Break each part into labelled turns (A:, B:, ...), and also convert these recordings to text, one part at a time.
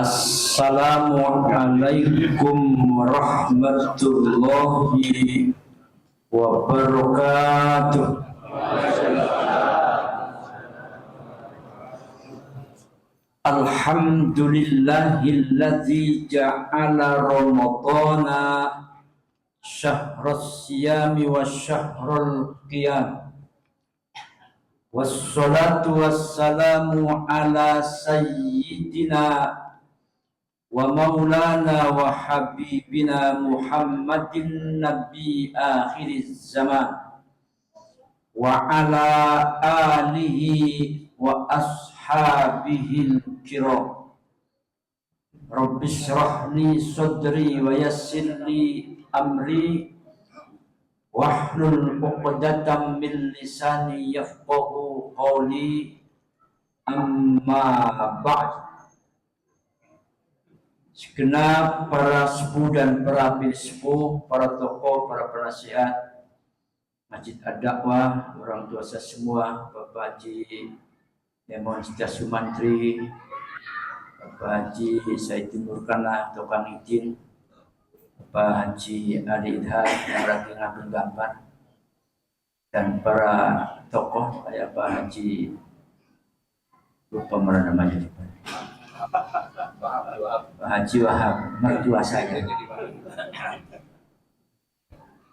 A: Assalamualaikum warahmatullahi wabarakatuh. Alhamdulillahilladzi ja'ala ramadhana syahras siyami wa syahrul qiyam. Wassalatu wassalamu ala sayyidina wa maulana wa habibina Muhammadin nabi akhiriz zaman wa ala alihi wa ashabihil kiram. Rabbi shrah li sadri wa yassir li amri wahlul 'uqdatam min lisani yafqahu qawli. Amma ba'd. Segenap para sepuh dan para sepuh, para tokoh, para penasihat Masjid Ad-Dakwah, orang tua saya semua, Bapak Haji Demonstrasi Sumantri, Bapak Haji Said Timur Kana, Tukang Izin, Bapak Haji Ali Idhar yang lagi ngambil gambar, dan para tokoh kayak Pak Haji, lupa namanya, Pak Haji Wahab, mertua saya.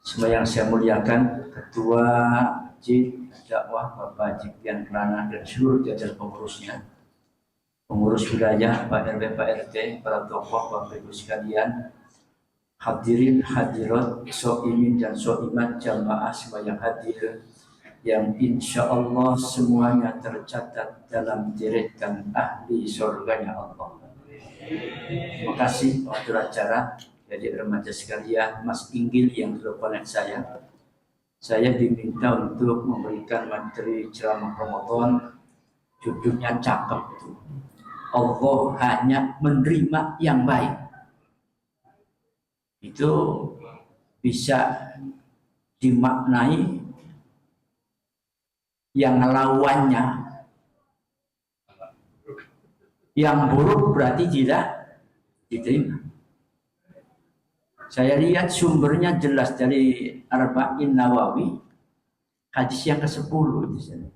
A: Semua yang saya muliakan, Ketua Masjid Dakwah Bapak Haji Pian Kelana dan seluruh jajaran pengurusnya, pengurus wilayah, Pak RW, Pak RT, para tokoh, Bapak Ibu sekalian, hadirin hadirat, so'imin dan so'imat jamaah semua yang hadir, yang insya Allah semuanya tercatat dalam deretan ahli surganya Allah. Terima kasih untuk acara. Jadi remaja sekalian, Mas Inggil yang telepon saya diminta untuk memberikan materi ceramah Ramadan. Judulnya cakep tuh. Allah hanya menerima yang baik. Itu bisa dimaknai yang lawannya, yang buruk berarti tidak diterima. Saya lihat sumbernya jelas dari Arba'in Nawawi, hadis yang ke-10 di sini.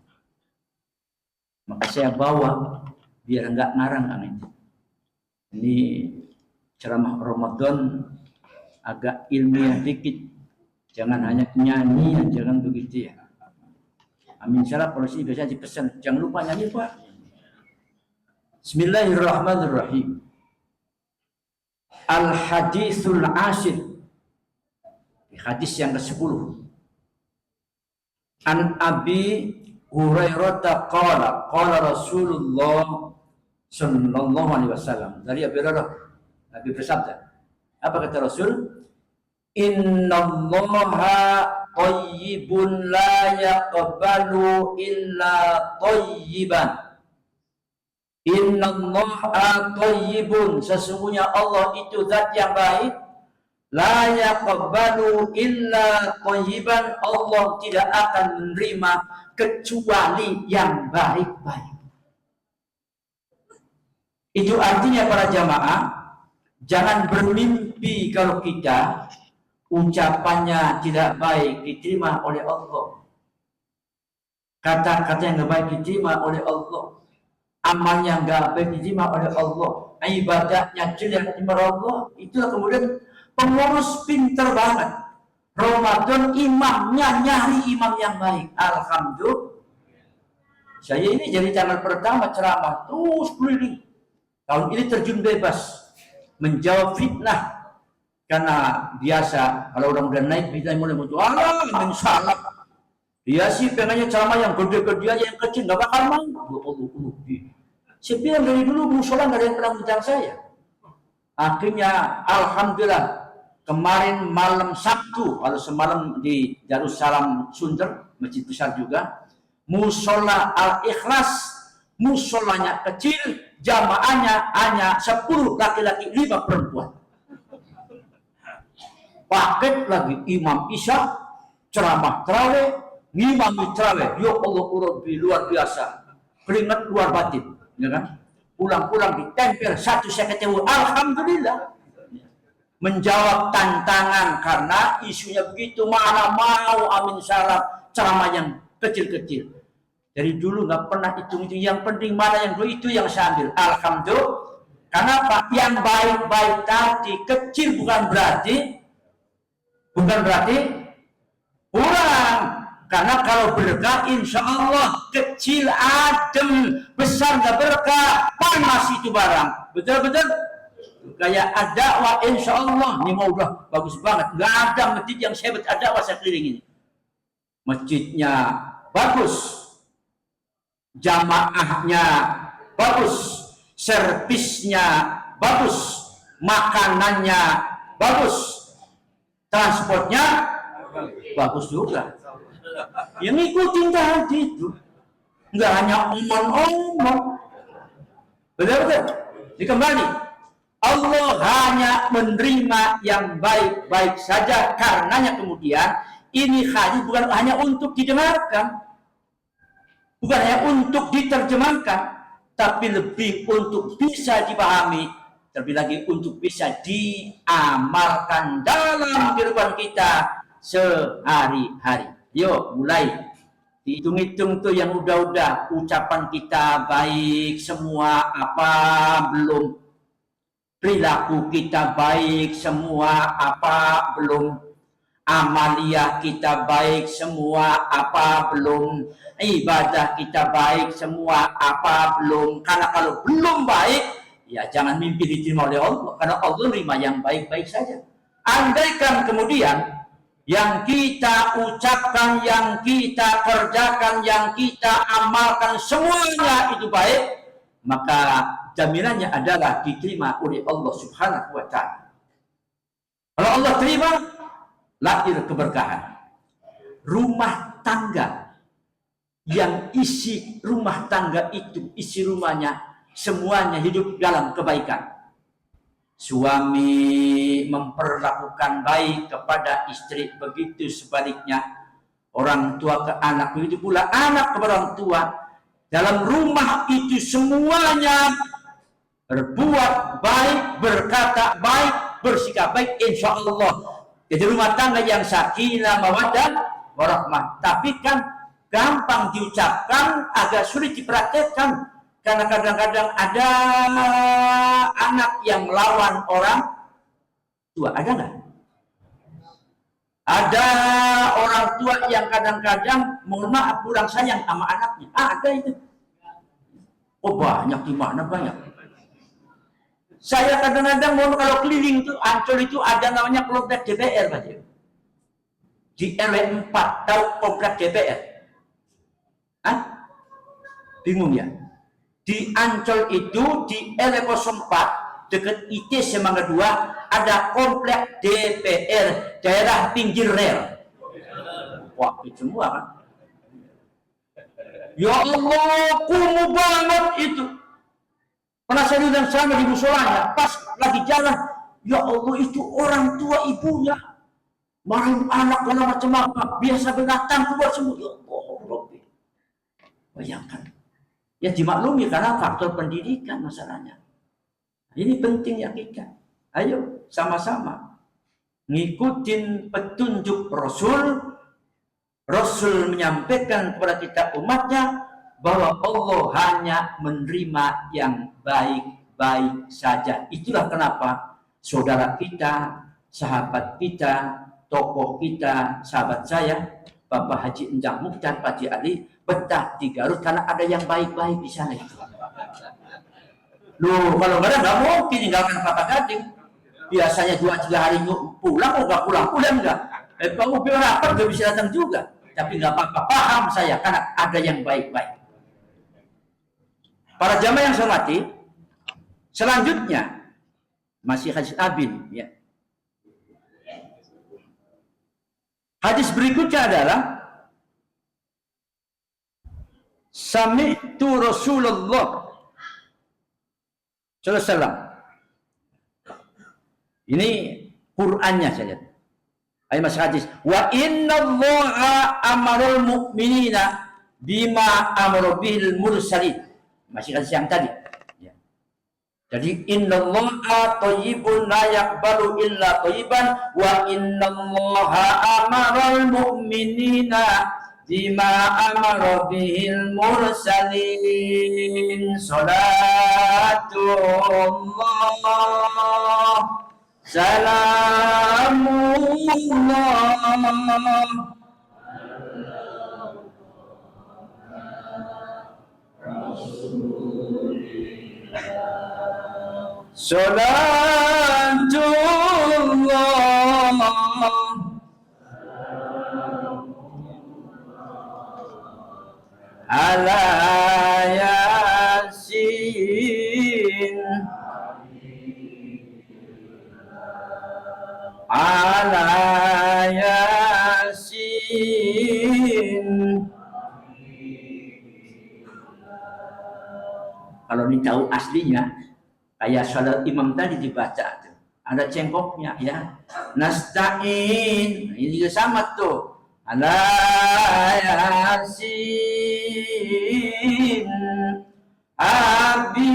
A: Maka saya bawa biar enggak ngarang itu. Ini ceramah Ramadan agak ilmiah dikit. Jangan hanya nyanyi, jangan begitu ya. Amin salah kalau sih biasa dipesan, jangan lupa nyanyi Pak. Bismillahirrahmanirrahim. Al-Hadithul Ashir, hadis yang ke-10. An Abi Hurairah qala Rasulullah sallallahu alaihi wasallam. Dari Abi Hurairah, Nabi bersabda. Apa kata Rasul? Innallaha thayyibun la yaqbalu illa thayyiban. Innallaha thayyibun, sesungguhnya Allah itu zat yang baik. La yaqbalu illa thayyiban, Allah tidak akan menerima kecuali yang baik-baik. Itu artinya para jamaah, jangan bermimpi kalau kita ucapannya tidak baik diterima oleh Allah, kata-kata yang tidak baik diterima oleh Allah, amalnya nggak baik diterima oleh Allah, ibadahnya jelek diterima oleh Allah. Itulah kemudian pengurus pinter banget. Ramadan imamnya nyari imam yang baik. Alhamdulillah. Saya ini jadi channel pertama ceramah terus keliling. Tahun ini terjun bebas menjawab fitnah. Karena biasa kalau orang udah naik bisa mulai muncul salah. Dia sih pengennya ceramah yang gede-gede aja, yang kecil nggak bakal mau. Saya bilang dari dulu musola nggak ada yang pernah undang saya. Akhirnya alhamdulillah kemarin malam Sabtu, kalau semalam di Darussalam Sunter, masjid besar juga, musola Al-Ikhlas, musolanya kecil, jamaahnya hanya 10 laki-laki, 5 perempuan. Paket lagi imam isya, ceramah tarawih, ngimami tarawih. Ya Allah Rabbi, luar biasa. Keringat luar batin, ya kan? pulang-pulang ditempel satu SKTU, alhamdulillah. Menjawab tantangan karena isunya begitu, mana mau amin syarat ceramah yang kecil-kecil. Dari dulu nggak pernah hitung-hitung, yang penting mana yang dulu itu yang saya ambil. Alhamdulillah. Kenapa? Yang baik-baik tadi kecil bukan berarti kurang. Karena kalau berkah insya Allah kecil adem, besar nggak berkah, panas itu barang. Betul-betul. Kayak dakwah insya Allah ini mau udah bagus banget, nggak ada masjid yang hebat dakwah sekeliling ini. Masjidnya bagus, jamaahnya bagus, servisnya bagus, makanannya bagus, transportnya bagus juga. Yang ngikutin tadi itu nggak hanya omong-omong. Betul-betul. Dikembali. Allah hanya menerima yang baik-baik saja, karenanya kemudian ini hadis bukan hanya untuk didengarkan, bukan hanya untuk diterjemahkan, tapi lebih untuk bisa dipahami, terlebih lagi untuk bisa diamalkan dalam kehidupan kita sehari-hari. Yuk mulai dihitung-hitung tuh yang udah-udah, ucapan kita baik semua apa belum? Perilaku kita baik semua apa belum? Amalia kita baik semua apa belum? Ibadah kita baik semua apa belum? Karena kalau belum baik, ya jangan mimpi diterima oleh Allah, karena Allah menerima yang baik-baik saja. Andaikan kemudian yang kita ucapkan, yang kita kerjakan, yang kita amalkan semuanya itu baik, maka jaminannya adalah diterima oleh Allah Subhanahu wa ta'ala. Kalau Allah terima, lahir keberkahan. Rumah tangga yang isi rumah tangga itu, isi rumahnya semuanya hidup dalam kebaikan. Suami memperlakukan baik kepada istri, begitu sebaliknya. Orang tua ke anak, begitu pula anak kepada orang tua. Dalam rumah itu semuanya berbuat baik, berkata baik, bersikap baik, insya Allah. Jadi rumah tangga yang sakinah, mawaddah, warahmah. Tapi kan gampang diucapkan, agak sulit dipraktekkan. Karena kadang-kadang ada anak yang melawan orang tua, ada nggak? Ada orang tua yang kadang-kadang mohon maaf kurang sayang sama anaknya. Ada itu. Oh banyak, di mana banyak. Saya kadang-kadang mau kalau keliling itu Ancol itu ada namanya komplek DPR, Pak. Di RW 4 tahu komplek DPR? Hah? Bingung ya? Di Ancol itu di RW 04 dekat IT Semangga 2 ada komplek DPR, daerah pinggir rel. Wah, itu semua kan? Ya Allah, kumuh banget itu. Pernah saya bilang sama di musolanya, pas lagi jalan, ya Allah itu orang tua ibunya marahin anak karena macam apa, biasa binatang keluar semua. Ya Allah, bayangkan. Ya dimaklumi karena faktor pendidikan masalahnya. Ini penting ya kita. Ayo sama-sama ngikutin petunjuk Rasul. Rasul menyampaikan kepada kita umatnya bahwa Allah hanya menerima yang baik-baik saja. Itulah kenapa saudara kita, sahabat kita, tokoh kita, sahabat saya, Bapak Haji Enjang Mukhtar, Pak Haji Ali, betah di Garut karena ada yang baik-baik di sana itu. Loh, kalau nggak ada nggak mungkin tinggalkan Kota Gading. Biasanya 2-3 hari pulang, nggak pulang enggak. Kamu rapat nggak bisa datang juga. Tapi nggak apa-apa, paham saya karena ada yang baik-baik. Para jamaah yang saya hormati, selanjutnya masih hadis Abin, ya. Hadis berikutnya adalah Sami'tu Rasulullah sallallahu alaihi wasallam. Ini Qur'annya saja. Ayat masih hadis. Wa innallaha amarul mu'minina bima amara bil mursalin. Masih hadis yang tadi. Ya. Jadi innallaha thayyibun la yaqbalu illa thayyiban wa innallaha amaral mu'minina bima amara bihil mursalin. Salatullah salamullah Salatullah ala yasin ala yasin. Kalau ini tahu aslinya kayak salat imam tadi dibaca tuh. Ada cengkoknya ya. Nasta'in. Ini juga sama tuh. Ala yasin habibillah.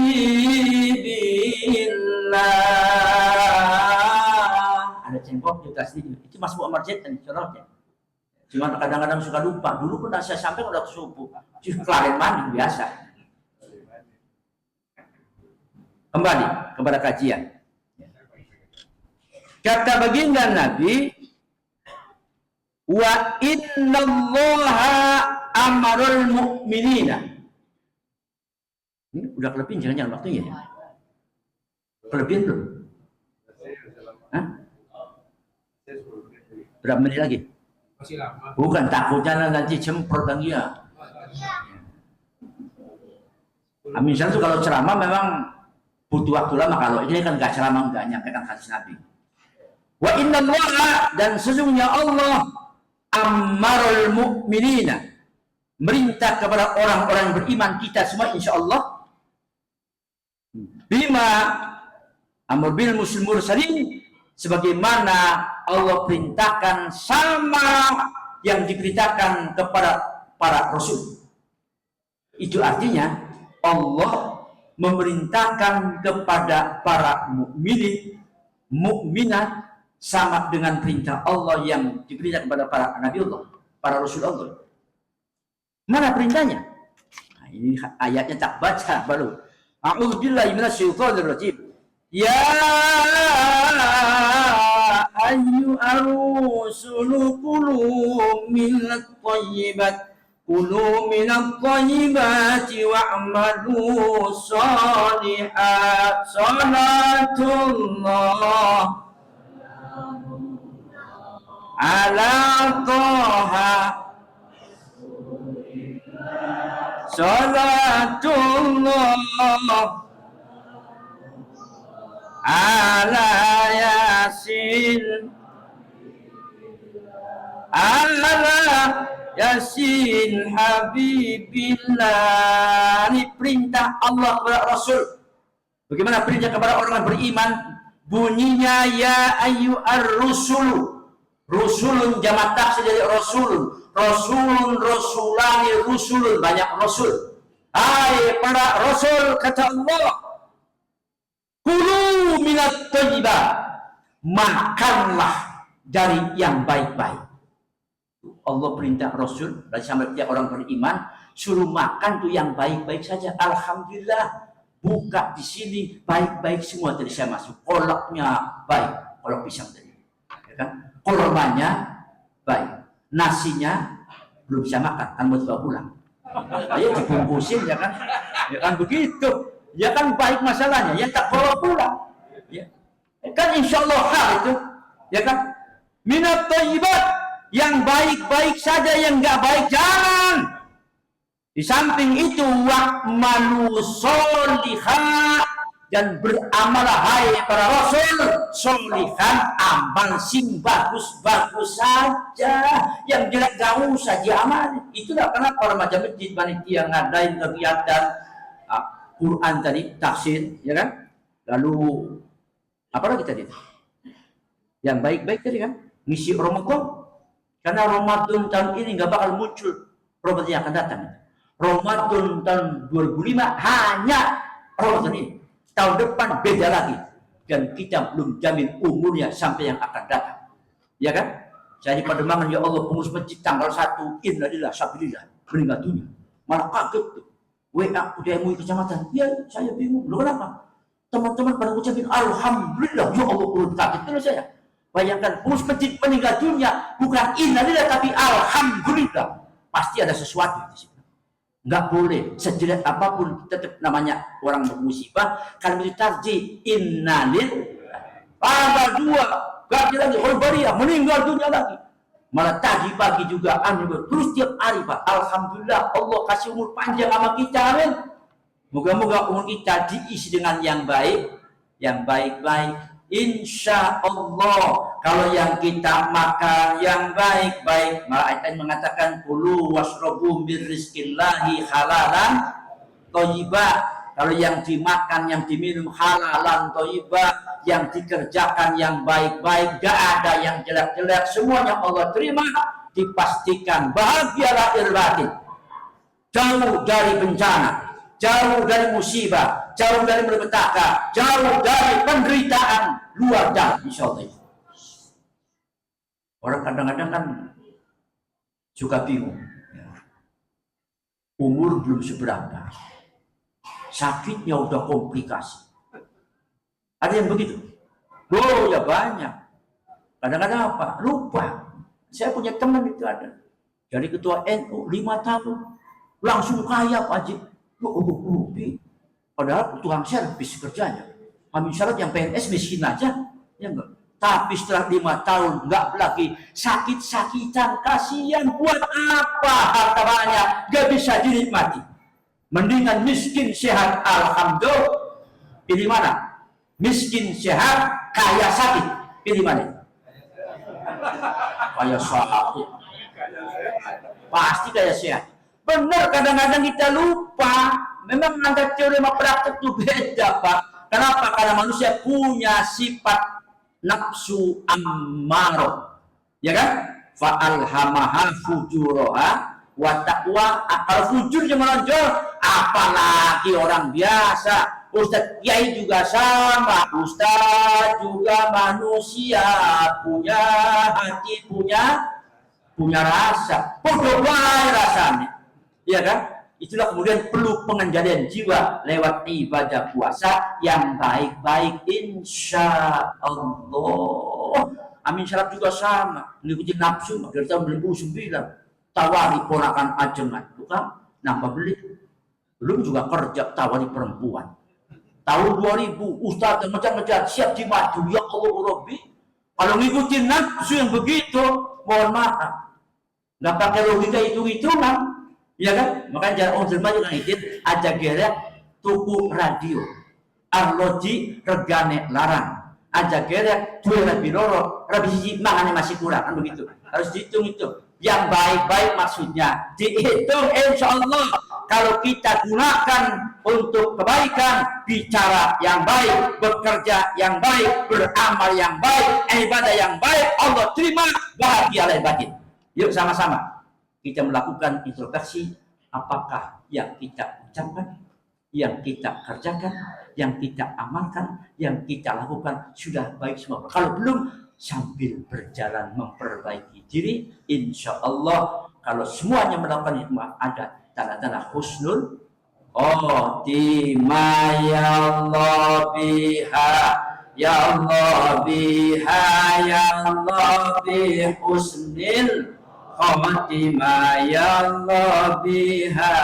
A: Ada cengkok juga aslinya. Itu Mas Muhammad Zaid kan contohnya. Cuma kadang-kadang suka lupa. Dulu pun saya sampai udah subuh. Cuma kelarin mandi biasa. Kembali kepada kajian. Kata baginda Nabi, wa innallaha amarul mu'minina. Ini udah kelebihan jangan waktunya ya? Kelebihan belum? Hah? Berapa menit lagi?
B: Masih lama.
A: Bukan, takutnya nanti semprot lagi ya. Amin itu kalau ceramah memang butuh waktu lama, kalau ini kan gak ceramah, gak nyampaikan hadis Nabi. Wa innallaha, dan sesungguhnya Allah ammarul mu'minina, merintah kepada orang-orang beriman, kita semua insyaallah, bima amr bil mursalin, sebagaimana Allah perintahkan sama yang diperintahkan kepada para rasul. Itu artinya Allah memerintahkan kepada para mukminin, mukminat sama dengan perintah Allah yang diperintahkan kepada para nabi Allah, para rasul Allah. Mana perintahnya? Nah, ini ayatnya tak baca baru. A'udzubillahi minasyaitonir rajim. Ya ayyuhar rusulu kulu minat thayyibat kulu minat thayyibati wa'malu shalihat. Salatullah ala toha salatullah ala yasin ala yasin habibillah. Ini perintah Allah kepada Rasul. Bagaimana perintah kepada orang beriman? Bunyinya ya ayyuhar rusul. Rusulun jamak taksir dari rasulun. Rasulun, rasulani, rusulun, banyak rasul. Hai para rasul, kata Allah, kulu minat thayyibat, makanlah dari yang baik-baik. Allah perintah Rasul, dan sampai tiap orang beriman suruh makan tuh yang baik-baik saja. Alhamdulillah, buka di sini baik-baik semua tadi saya masuk. Kolaknya baik, kolak pisang tadi, ya kan? Kormanya baik, nasinya belum bisa makan, kan mau dibawa pulang. Ayo dibungkusin, ya kan? Ya kan begitu, ya kan baik masalahnya, ya tak bawa pulang. Ya kan insya Allah hal itu, ya kan? Minat thayyibat, yang baik-baik saja, yang enggak baik jangan. Di samping itu wa'malu sholihat, dan beramal hai para rasul sholihan, amal sing bagus-bagus saja, yang jelek gak usah diamal. Itulah kenapa para macam masjid panitia ngadain kegiatan Quran tadi, tafsir, ya kan? Lalu apa lagi tadi? Yang baik-baik tadi kan, ngisi Ramadan. Karena Ramadan tahun ini nggak bakal muncul, Ramadan yang akan datang. Ramadan tahun 2005 hanya Ramadan ini. tahun depan beda lagi, dan kita belum jamin umurnya sampai yang akan datang, ya kan? Saya di Pademangan, ya Allah, pengurus masjid tanggal 1, innalillah sabilillah, meninggal dunia. Malah kaget tuh, WA udah MUI kecamatan, ya saya bingung, loh kenapa? Teman-teman pada ucapin alhamdulillah, ya Allah, urut kaget terus saya. Bayangkan pengurus masjid meninggal dunia, bukan innalillah tapi alhamdulillah, pasti ada sesuatu di situ. Nggak boleh sejelek apapun, tetap namanya orang bermusibah. Kalau ditarji innalillah, tanggal 2 ganti lagi Holbaria meninggal dunia lagi. Malah tadi pagi juga terus tiap hari Pak. Alhamdulillah Allah kasih umur panjang sama kita, amin. Moga-moga umur kita diisi dengan yang baik, yang baik-baik. Insya Allah, kalau yang kita makan yang baik-baik, malah ayat mengatakan kulu wasrobu birrizqillahi halalan thayyibah. Kalau yang dimakan, yang diminum halalan thayyibah, yang dikerjakan yang baik-baik, gak ada yang jelek-jelek, semuanya Allah terima, dipastikan bahagialah irbatin, jauh dari bencana, jauh dari musibah, jauh dari malapetaka, jauh dari penderitaan luar dan insya Allah. Orang kadang-kadang kan juga bingung, umur belum seberapa, sakitnya udah komplikasi. Ada yang begitu? Oh ya banyak. Kadang-kadang apa? Lupa. Saya punya teman itu ada, dari ketua NU 5 tahun langsung kaya Pak Haji. Padahal tukang servis kerjanya. Kami syarat yang PNS miskin aja, ya enggak. Tapi setelah 5 tahun enggak lagi sakit-sakitan, kasihan, buat apa harta banyak gak bisa dinikmati. Mendingan miskin sehat, alhamdulillah. Pilih mana? Miskin sehat, kaya sakit. Pilih mana? Kaya sakit. Pasti kaya sehat. Benar, kadang-kadang kita lupa. Memang antara teori sama praktek itu beda, Pak. Kenapa? Karena manusia punya sifat nafsu ammarah, ya kan? Fa'alhamaha fujuraha wa taqwa. Kalau fujurnya menonjol, apalagi orang biasa. Ustadz Kiai juga sama. Ustadz juga manusia, punya hati, punya rasa. Bodoh baik rasanya, ya kan? Itulah kemudian perlu pengendalian jiwa lewat ibadah puasa yang baik-baik, insya Allah. Amin syarat juga sama, mengikuti nafsu dari tahun 2009. Tawari ponakan ajengan, bukan nambah beli. Belum juga kerja tawari perempuan. Tahun 2000 ustaz yang ngejar-ngejar siap dimadu, ya Allah Rabbi. Kalau ngikutin nafsu yang begitu, mohon maaf, nggak pakai logika hitung-hitungan. Ya kan? Makanya jalan orang derma juga ngikut aja gerek tuku radio. Arloji regane larang. Aja gerek dua lebih loro, lebih siji mangane masih kurang, kan begitu. Harus dihitung itu. Yang baik-baik maksudnya dihitung, insya Allah. Kalau kita gunakan untuk kebaikan, bicara yang baik, bekerja yang baik, beramal yang baik, ibadah yang baik, Allah terima, bahagia batin. Yuk sama-sama kita melakukan introspeksi, apakah yang kita ucapkan, yang kita kerjakan, yang kita amalkan, yang kita lakukan sudah baik semua. Kalau belum, sambil berjalan memperbaiki diri, insya Allah kalau semuanya melakukan itu ada tanda-tanda husnul khotimah. Ya Allah biha, ya Allah biha, ya Allah bi husnil khotimah. Ya Allah biha,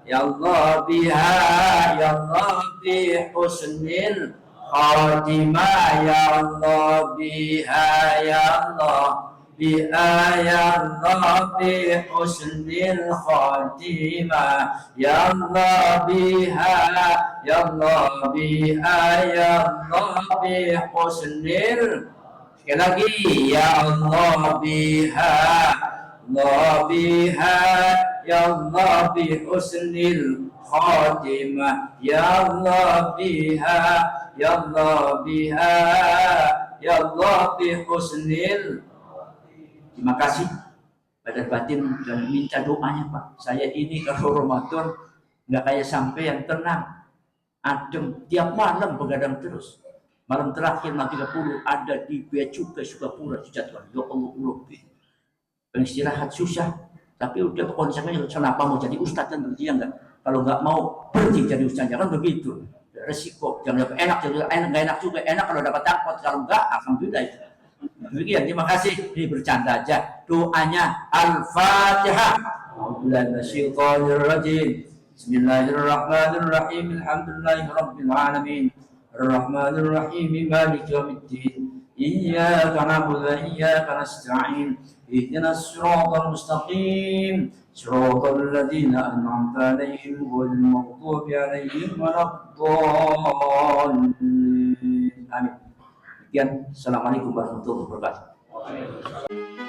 A: ya Allah biha, ya Allah bi husnil khotimah. Ya Allah biha, ya Allah biha, ya Allah bi husnil khotimah. Ya Allah biha, ya Allah biha, ya Allah bi husnil. Sekali lagi, ya Allah biha, Allah biha, ya Allah bi husnil khotimah. Ya Allah biha, ya Allah biha, ya Allah bi husnil. Terima kasih pada batin dan minta doanya Pak. Saya ini kalau Ramadan nggak kayak sampai yang tenang. adem, tiap malam begadang terus. Malam terakhir malam 30 ada di Bea Cukai Sukapura di jadwal. Ya Allah, istirahat susah, tapi udah konsepnya kenapa mau jadi ustadz kan begitu ya enggak? Kalau nggak mau berhenti jadi ustadz, jangan begitu. Resiko, jangan enak, jadi enak nggak enak juga. Enak kalau dapat dapat, kalau enggak, alhamdulillah. Demikian, terima kasih. Ini bercanda aja. Doanya Al-Fatihah. Bismillahirrahmanirrahim. Alhamdulillahirabbil alamin. Ar-Rahmanir-Rahim. Maliki yaumiddin. Iyyaka na'budu wa iyyaka nasta'in. Ihdinas siratal mustaqim. Siratal ladzina an'amta 'alaihim ghairil maghdubi 'alaihim waladdallin. Amin. Sekian, assalamualaikum warahmatullahi wabarakatuh.